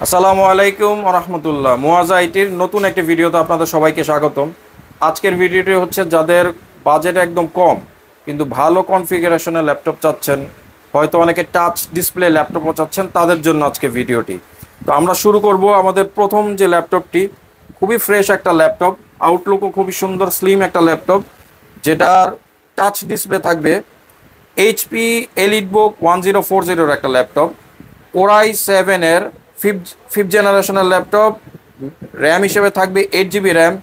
আসসালামু আলাইকুম ওয়া রাহমাতুল্লাহ। মুয়াজ্জা আইটির নতুন একটি ভিডিওতে আপনাদের সবাইকে স্বাগতম। আজকের ভিডিওটি হচ্ছে যাদের বাজেট একদম কম কিন্তু ভালো কনফিগারেশনের ল্যাপটপ চাচ্ছেন, হয়তো অনেকে টাচ ডিসপ্লে ল্যাপটপও চাচ্ছেন, তাদের জন্য আজকে ভিডিওটি। তো আমরা শুরু করব আমাদের প্রথম যে ল্যাপটপটি, খুবই ফ্রেশ একটা ল্যাপটপ, আউটলুকও খুবই সুন্দর, স্লিম একটা ল্যাপটপ যেটার টাচ ডিসপ্লে থাকবে। এইচপি এলিটবুক 1040 একটা ল্যাপটপ, কোরাই সেভেনের ফিফথ জেনারেশনের ল্যাপটপ। র্যাম হিসেবে থাকবে 8 জিবি র্যাম,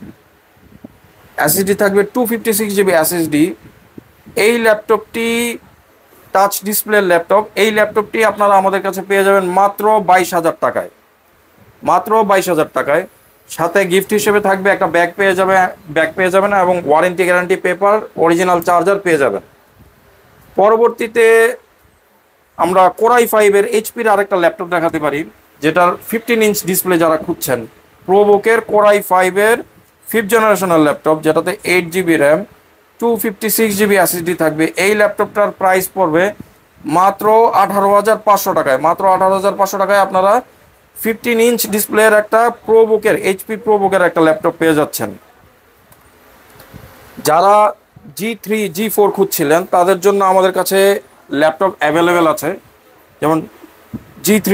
এসএসডি থাকবে 256 জিবি এসএসডি। এই ল্যাপটপটি টাচ ডিসপ্লের ল্যাপটপ। এই ল্যাপটপটি আপনারা আমাদের কাছে পেয়ে যাবেন মাত্র 22,000 টাকায়, মাত্র 22,000 টাকায়। সাথে গিফট হিসেবে থাকবে একটা ব্যাগ পেয়ে যাবেন এবং warranty guarantee paper, original charger পেয়ে যাবেন। পরবর্তীতে আমরা কোরাই ফাইভের এইচপির আরেকটা ল্যাপটপ দেখাতে পারি, যেটার 15 ইঞ্চ ডিসপ্লে যারা খুঁজছেন। প্রোবুকের কোরাই ফাইভের ফিফথ জেনারেশনের ল্যাপটপ, যেটাতে 8 জিবি র্যাম, 256 জিবি এসএসডি থাকবে। এই ল্যাপটপটার প্রাইস পড়বে মাত্র 18,500 টাকায়। মাত্র 18,500 টাকায় আপনারা 15 ইঞ্চ ডিসপ্লের একটা প্রোবুকের, এইচপি প্রোবুকের একটা ল্যাপটপ পেয়ে যাচ্ছেন। যারা G3 G4 খুঁজছিলেন তাদের জন্য আমাদের কাছে ল্যাপটপ অ্যাভেলেবেল আছে। যেমন G3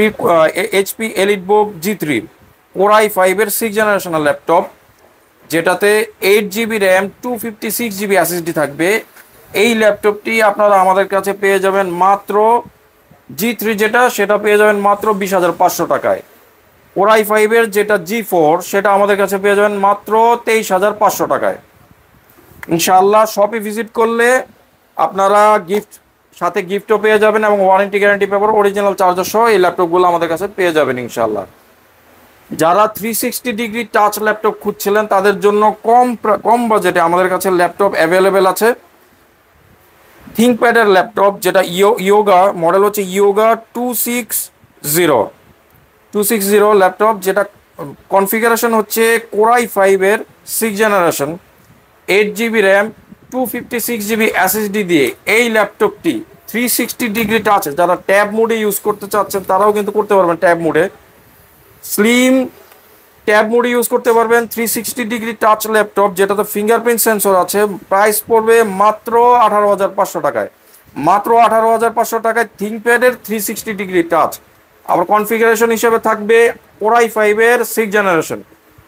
HP EliteBook G3 core i ফাইভের 6th জেনারেশনের ল্যাপটপ, যেটাতে 8 জিবি র্যাম, 256 জিবি এসএসডি থাকবে। এই ল্যাপটপটি আপনারা আমাদের কাছে পেয়ে যাবেন মাত্র G3 যেটা, সেটা পেয়ে যাবেন মাত্র 20,500 টাকায়। কোরাই ফাইভের যেটা G4 সেটা আমাদের কাছে পেয়ে যাবেন মাত্র 23,500 টাকায়। ইনশাআল্লাহ শপে ভিজিট করলে আপনারা সাথে গিফটও পেয়ে যাবেন এবং warranty guarantee paper, original charger সহ এই ল্যাপটপগুলো আমাদের কাছে পেয়ে যাবেন ইনশাআল্লাহ। যারা 360 ডিগ্রি টাচ ল্যাপটপ খুঁজছিলেন তাদের জন্য কম বাজেটে আমাদের কাছে ল্যাপটপ অ্যাভেলেবেল আছে। থিঙ্কপ্যাডের ল্যাপটপ, যেটা ইয়োগা মডেল হচ্ছে ইয়োগা 260 ল্যাপটপ, যেটা কনফিগারেশন হচ্ছে কোরাই ফাইভের 6th generation, 8 GB RAM, 256 GB SSD দিয়ে। এই ল্যাপটপটি 360 ডিগ্রি টাচ, যারা ট্যাব মোডে ইউজ করতে চাচ্ছেন তারাও কিন্তু করতে পারবেন। ট্যাব মোডে স্লিম ট্যাব মোডে ইউজ করতে পারবেন। 360 ডিগ্রি টাচ ল্যাপটপ, যেটাতে ফিঙ্গারপ্রিন্ট সেন্সর আছে। প্রাইস পড়বে মাত্র 18,500 টাকায়। মাত্র 18,500 টাকায় থিঙ্কপ্যাডের 360 ডিগ্রি টাচ। আবার কনফিগারেশন হিসেবে থাকবে কোরাই ফাইভের 6th generation,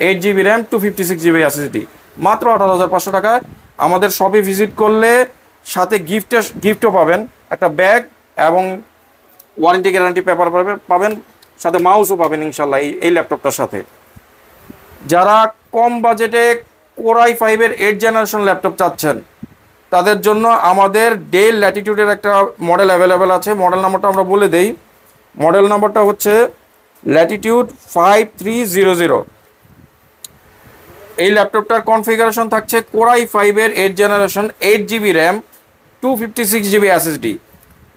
8 GB RAM, 256 GB SSD. মাত্র 18,500 টাকায় আমাদের শপে ভিজিট করলে সাথে গিফটও পাবেন, একটা ব্যাগ এবং ওয়ারেন্টি গ্যারান্টি পেপার পাবেন, সাথে মাউসও পাবেন ইনশাল্লাহ এই ল্যাপটপটার সাথে। যারা কম বাজেটে কোরাই ফাইভের 8th জেনারেশন ল্যাপটপ চাচ্ছেন তাদের জন্য আমাদের ডেল ল্যাটিটিউডের একটা মডেল অ্যাভেলেবেল আছে। মডেল নাম্বারটা আমরা বলে দেই। মডেল নাম্বারটা হচ্ছে ল্যাটিটিউড 5300। এই ল্যাপটপটার কনফিগারেশন থাকছে কোরাই ফাইভের 8th generation, 8 GB RAM, 256 GB SSD.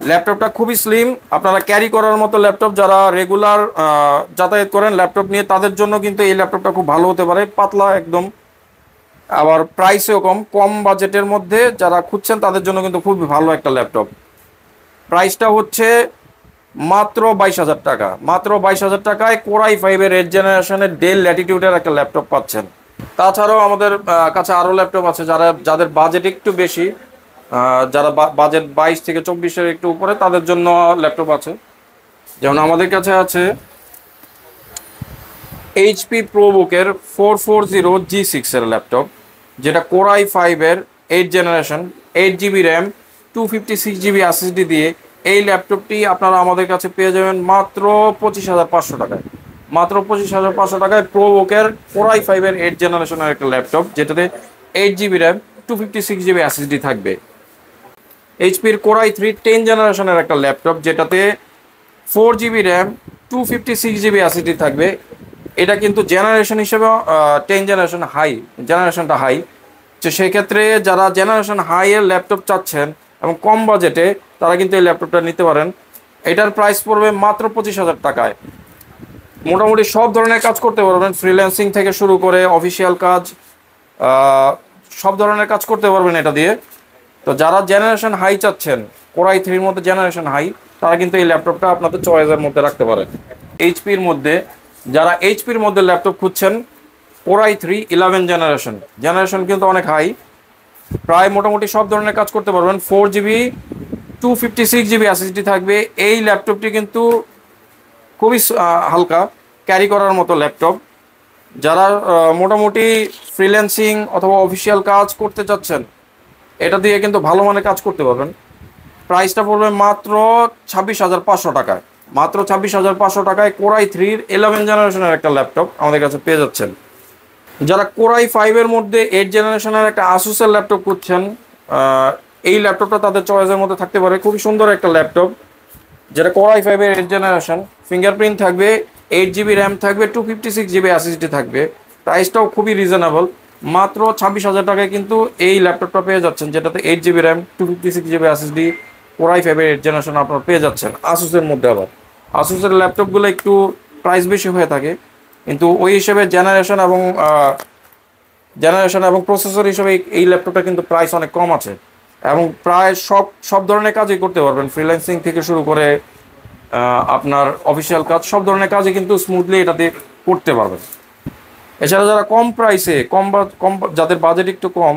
ল্যাপটপটা খুবই স্লিম, আপনারা ক্যারি করার মতো ল্যাপটপ। যারা রেগুলার যাতায়াত করেন ল্যাপটপ নিয়ে তাদের জন্য কিন্তু এই ল্যাপটপটা খুব ভালো হতে পারে, পাতলা একদম। আবার প্রাইসেও কম বাজেটের মধ্যে যারা খুঁজছেন তাদের জন্য কিন্তু খুবই ভালো একটা ল্যাপটপ। প্রাইসটা হচ্ছে মাত্র 22,000 টাকা। মাত্র 22,000 টাকায় কোরাই ফাইভের 8th জেনারেশনের ডেল ল্যাটিটিউডের একটা ল্যাপটপ পাচ্ছেন। তাছাড়াও আমাদের কাছে আরও ল্যাপটপ আছে যাদের বাজেট একটু বেশি, যারা বাজেট 22 থেকে 24-এর একটু উপরে, তাদের জন্য ল্যাপটপ আছে। যেমন আমাদের কাছে আছে এইচপি প্রোবুকের 440G6 ল্যাপটপ, যেটা কোরাই ফাইভের 8th generation, 8 GB RAM, 256 GB SSD দিয়ে। এই ল্যাপটপটি আপনারা আমাদের কাছে পেয়ে যাবেন মাত্র 25,500 টাকায়। মাত্র 25,500 টাকায় প্রোবুকের কোরাই ফাইভের 8th জেনারেশনের একটা ল্যাপটপ, যেটাতে 8 জিবি র্যাম, 256 জিবি এসএসডি থাকবে। এইচপির কোরাই 10th জেনারেশনের একটা ল্যাপটপ, যেটাতে 4 জিবি র্যাম, 256 জিবি এসএসডি থাকবে। এটা কিন্তু জেনারেশন হিসেবে 10th জেনারেশনটা হাই। তো সেক্ষেত্রে যারা জেনারেশন হাই এর ল্যাপটপ চাচ্ছেন এবং কম বাজেটে, তারা কিন্তু এই ল্যাপটপটা নিতে পারেন। এটার প্রাইস পড়বে মাত্র 25,000 টাকায়। মোটামুটি সব ধরনের কাজ করতে পারবেন, ফ্রিল্যান্সিং থেকে শুরু করে অফিসিয়াল কাজ, সব ধরনের কাজ করতে পারবেন এটা দিয়ে। তো যারা জেনারেশন হাই চাচ্ছেন, কোরাই 3-র মধ্যে জেনারেশন হাই, তারা কিন্তু এই ল্যাপটপটা আপনাদের চয়েসের মধ্যে রাখতে পারেন। এইচপির মধ্যে যারা এইচপির মধ্যে ল্যাপটপ খুঁজছেন, কোরাই 3 11 জেনারেশন কিন্তু অনেক হাই, প্রায় মোটামুটি সব ধরনের কাজ করতে পারবেন। 4 জিবি 256 জিবি এসএসডি থাকবে। এই ল্যাপটপটি কিন্তু খুবই হালকা, ক্যারি করার মতো ল্যাপটপ। যারা মোটামুটি ফ্রিল্যান্সিং অথবা অফিসিয়াল কাজ করতে চাচ্ছেন, এটা দিয়ে কিন্তু ভালো মানের কাজ করতে পারবেন। প্রাইসটা পড়বে মাত্র 26,500 টাকায়। মাত্র 26,500 টাকায় কোরাই 3 11 জেনারেশনের একটা ল্যাপটপ আমাদের কাছে পেয়ে যাচ্ছেন। যারা কোরাই 5-এর মধ্যে 8 জেনারেশনের একটা আসুসের ল্যাপটপ খুঁজছেন, এই ল্যাপটপটা তাদের চয়েসের মধ্যে থাকতে পারে। খুবই সুন্দর একটা ল্যাপটপ, যেটা কোরাই 5-এর 8 জেনারেশন। ফিঙ্গারপ্রিন্ট থাকবে, 8 জিবি র্যাম থাকবে, 256 জিবি এসএসডি থাকবে। প্রাইসটাও খুবই রিজনেবল, মাত্র 26,000 টাকায় কিন্তু এই ল্যাপটপটা পেয়ে যাচ্ছেন, যেটাতে 8 GB RAM, 256 GB SSD, core i 5-এর 8 জেনারেশন আপনারা পেয়ে যাচ্ছেন আসুসের মধ্যে। আবার আসুসের ল্যাপটপগুলো একটু প্রাইস বেশি হয়ে থাকে, কিন্তু ওই হিসেবে জেনারেশন এবং প্রসেসর হিসেবে এই ল্যাপটপটা কিন্তু প্রাইস অনেক কম আছে, এবং প্রায় সব ধরনের কাজই করতে পারবেন। ফ্রিল্যান্সিং থেকে শুরু করে আপনার অফিসিয়াল কাজ, সব ধরনের কাজই কিন্তু স্মুথলি এটাতে করতে পারবেন। এছাড়া যারা কম প্রাইসে যাদের বাজেট একটু কম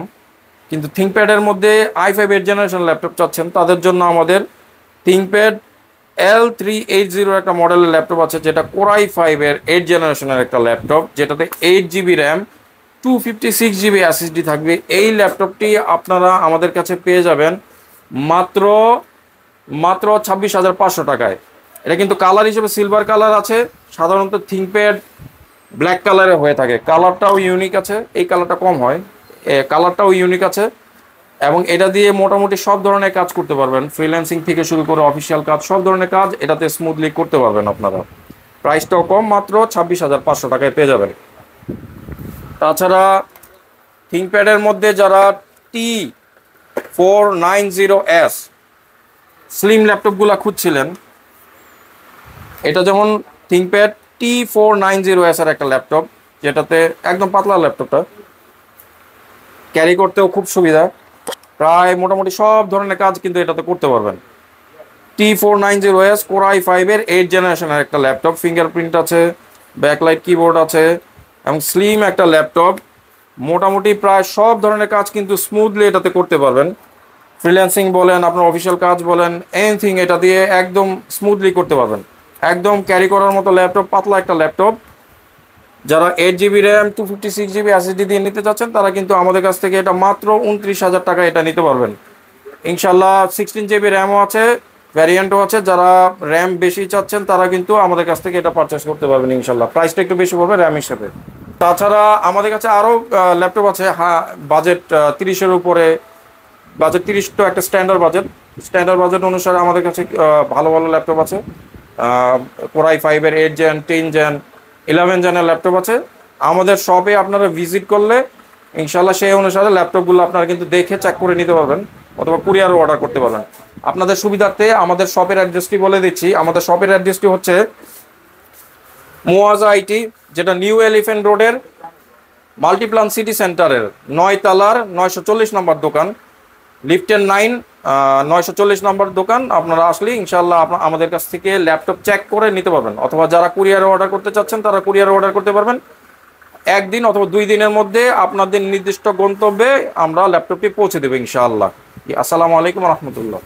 কিন্তু থিঙ্কপ্যাডের মধ্যে i5 8 জেনারেশন ল্যাপটপ চাচ্ছেন, তাদের জন্য আমাদের থিঙ্কপ্যাড L380 একটা মডেলের ল্যাপটপ আছে, যেটা কোরাই 5-এর 8 জেনারেশনের একটা ল্যাপটপ, যেটাতে 8 জিবি র্যাম, 256 জিবি এসএসডি থাকবে। এই ল্যাপটপটি আপনারা আমাদের কাছে পেয়ে যাবেন মাত্র 26,500 টাকায়। এটা কিন্তু কালার হিসেবে সিলভার কালার আছে, সাধারণত থিঙ্কপ্যাড ব্ল্যাক কালারে হয়ে থাকে। কালারটাও ইউনিক আছে, এই কালারটা কম হয়, কালারটাও ইউনিক আছে, এবং এটা দিয়ে মোটামুটি সব ধরনের কাজ করতে পারবেন। ফ্রিল্যান্সিং থেকে শুরু করে অফিসিয়াল কাজ, সব ধরনের কাজ এটাতে স্মুথলি করতে পারবেন আপনারা। প্রাইসটাও কম, মাত্র 26,500 টাকায় পেয়ে যাবেন। তাছাড়া থিঙ্কপ্যাডের মধ্যে যারা T490S স্লিম ল্যাপটপগুলো খুঁজছিলেন, এটা যেমন থিঙ্কপ্যাড T490S এর একটা ল্যাপটপ, যেটাতে একদম পাতলা ল্যাপটপটা, ক্যারি করতেও খুব সুবিধা। প্রায় মোটামুটি সব ধরনের কাজ কিন্তু এটাতে করতে পারবেন। T490S কোরাই 5-এর 8 জেনারেশনের একটা ল্যাপটপ, ফিঙ্গারপ্রিন্ট আছে, ব্যাকলাইট কিবোর্ড আছে, এবং স্লিম একটা ল্যাপটপ। মোটামুটি প্রায় সব ধরনের কাজ কিন্তু স্মুথলি এটাতে করতে পারবেন। ফ্রিল্যান্সিং বলেন, আপনার অফিসিয়াল কাজ বলেন, এনিথিং এটা দিয়ে একদম স্মুথলি করতে পারবেন। একদম ক্যারি করার মতো ল্যাপটপ, পাতলা একটা ল্যাপটপ। যারা 8 জিবি র্যাম, 256 জিবি এসএসডি দিয়ে নিতে চাচ্ছেন, তারা কিন্তু আমাদের কাছ থেকে এটা মাত্র 29,000 টাকা এটা নিতে পারবেন ইনশাল্লাহ। 16 জিবি র্যামও আছে, ভ্যারিয়েন্টও আছে। যারা র্যাম বেশি চাচ্ছেন, তারা কিন্তু আমাদের কাছ থেকে এটা পারচেস করতে পারবেন ইনশাল্লাহ। প্রাইসটা একটু বেশি পড়বে র্যাম হিসেবে। তাছাড়া আমাদের কাছে আরও ল্যাপটপ আছে, হ্যাঁ, বাজেট 30-এর উপরে। বাজেট 30 তো একটা স্ট্যান্ডার্ড বাজেট অনুসারে আমাদের কাছে ভালো ভালো ল্যাপটপ আছে। কোরাই 5-এর 8 জেন, 10 জেন, 11 জেনের ল্যাপটপ আছে। আমাদের শপে আপনারা ভিজিট করলে ইনশাল্লাহ সেই অনুসারে ল্যাপটপগুলো আপনারা কিন্তু দেখে চেক করে নিতে পারবেন, অথবা কুরিয়ারও অর্ডার করতে পারবেন। আপনাদের সুবিধার্থে আমাদের শপের অ্যাড্রেসটি বলে দিচ্ছি। আমাদের শপের অ্যাড্রেসটি হচ্ছে মুয়াজা আইটি, যেটা নিউ এলিফ্যান্ট রোডের মাল্টিপ্লান সিটি সেন্টারের 9 তলার 940 নম্বর দোকান, লিফটের 9 940 নম্বর দোকান। আপনারা আসলে ইনশাল্লাহ আমাদের কাছ থেকে ল্যাপটপ চেক করে নিতে পারবেন, অথবা যারা কুরিয়ারে অর্ডার করতে চাচ্ছেন তারা কুরিয়ারে অর্ডার করতে পারবেন। 1 দিন অথবা 2 দিনের মধ্যে আপনাদের নির্দিষ্ট গন্তব্যে আমরা ল্যাপটপটি পৌঁছে দেবো ইনশাআল্লাহ। আসসালামু আলাইকুম রহমতুল্লাহ।